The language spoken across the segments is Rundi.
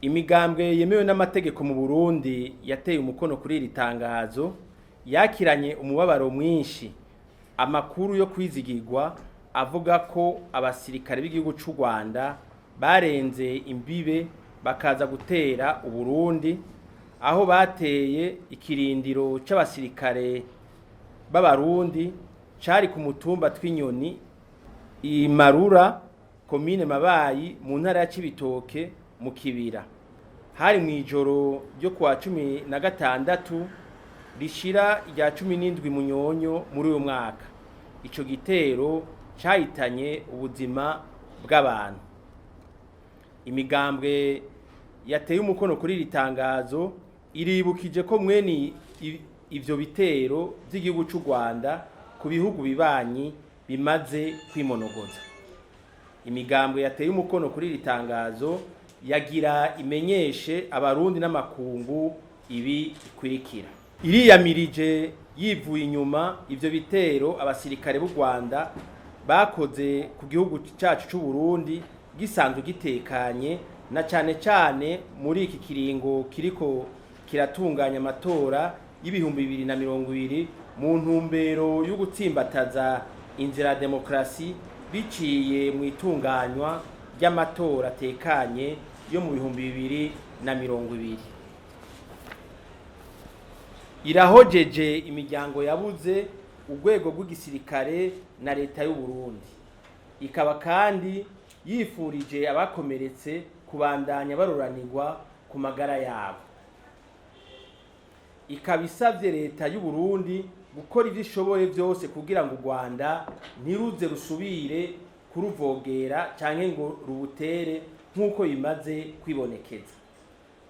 Imigambwe yemewe n'amategeko mu Burundi yateye umukono kuri iri tangazo yakiranye umubabaro mwinshi amakuru yo kwizigirwa avuga ko abasirikare b'igihugu c'u Rwanda barenze imbibe bakaza gutera Uburundi aho bateye ikirindiro c'abasirikare b'abarundi cari ku mutumba tw'inyoni Imarura komine Mabayi mu ntara ya Cibitoke mu Kibira. Hari mwijoro ryo kwa 16 rishira rya 17 Munyonyo muri uyu mwaka. Ico gitero cahitanye ubuzima bw'abantu. Imigambwe yateye umukono kuri iri tangazo iribukije ko mwene ivyo bitero vy'igihugu c'u Rwanda ku bihugu bibanyi bimaze kwimonogoza. Imigambwe yateye umukono kuri iri tangazo yagira imenyeshe abarundi n'amakungu ibi ikurikira. Iriyamirije yivuye inyuma ivyo bitero abasirikare b'u Rwanda bakoze ku gihugu cacu c'u Burundi gisanzwe gitekanye na cane muri iki kiringo kiriko kiratunganya amatora y'ibihumbi 2020 mu ntumbero yo gutsimbataza inzira ya demokrasi biciye mu itunganywa ry'amatora atekanye yo mu bihumbi 2020. Irahojeje imiryango yabuze urwego rw'igisirikare na leta y'u Burundi. Ikaba kandi yifurije abakomeretse kubandanya baroranirwa ku magara yabo. Ikaba isavye leta y'u Burundi gukora ivyo ishoboye vyose kugira ngo u Rwanda ntiruze rusubire kuruvogera canke ngo rubutere nk'uko bimaze kwibonekeza.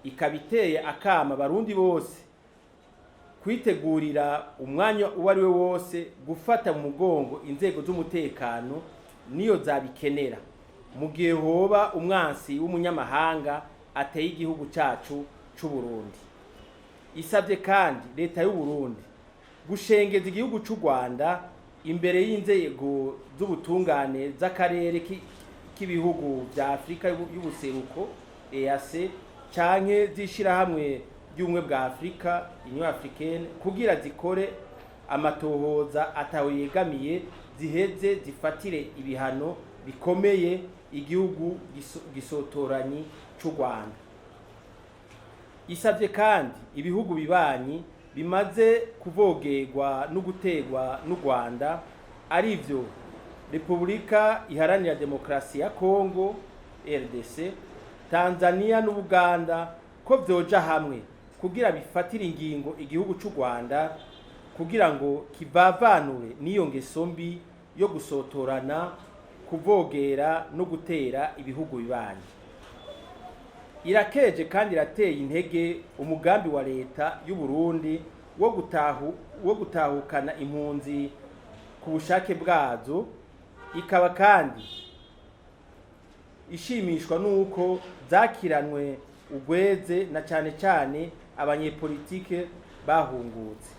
Ikaba iteye akama abarundi bose kwitegurira umwanya uwo ari we wose gufata mu mugongo inzego z'umutekano niyo zabikenera mu gihe hoba umwansi w'umunyamahanga ateye igihugu cacu c'u Burundi. Isavye kandi leta y'u Burundi gushengeza igihugu c'u Rwanda imbere y'inzego z'ubutungane z'akarere k'ibihugu vya Afrika y'ubuseruko EAC canke zishirahamwe ry'ubumwe bwa Afrika Union Africaine kugira zikore amatohoza ataho yegamiye ziheze zifatire ibihano bikomeye igihugu gisotoranyi c'u Rwanda. Isavye kandi ibihugu bibanyi bimaze kuvogerwa no gutegwa n'u Rwanda arivyo Repubulika Iharanira Demokarasi ya Kongo RDC, Tanzania n'Ubuganda ko vyoja hamwe kugira bifatire ingingo igihugu c'u Rwanda kugira ngo kivavanure n'iyo ngeso mbi yo gusotorana kuvogera no gutera ibihugu bibanyi. Irakeje kandi irateye intege umugambi wa leta y'u Burundi wo gutahukana impunzi ku bushake bwazo. Ikaba kandi ishimishwa nuko zakiranwe ugweze na cane abanyepolitike bahungutse.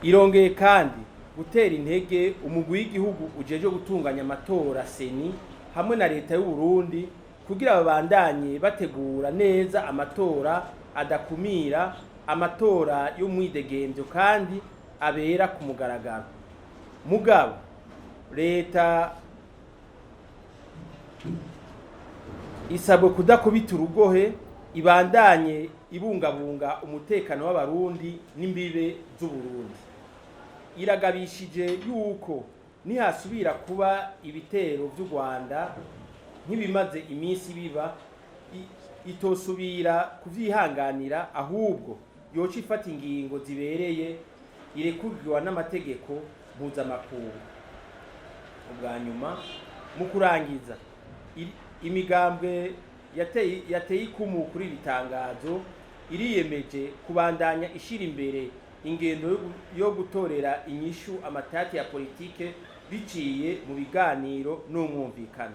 Irongeye kandi gutera intege umugwi w'igihugu ujeje gutunganya amatora seni hamwe na leta y'u Burundi kugira babandanye bategura neza amatora adakumira, amatora y'umwidegemvyo kandi abera ku mugaragaro. Mugabo leta isabwe kudakubita urugohe, ibandanye ibungabunga umutekano w'abarundi n'imbibe z'u Burundi. Iragabishije yuko nihasubira kuba ibitero vy'u Rwanda nkibimaze iminsi biba itosubira kuvyihanganira, ahubwo yoca ifata ingingo zibereye irekurwa n'amategeko mpuzamakungu. Ubwa nyuma mu kurangiza imigambwe yateye ikumu kuri iri tangazo iriyemeje kubandanya ishira imbere ingendo yo gutorera inyishu amatati ya politike biciye mu biganiro n'umwumvikano.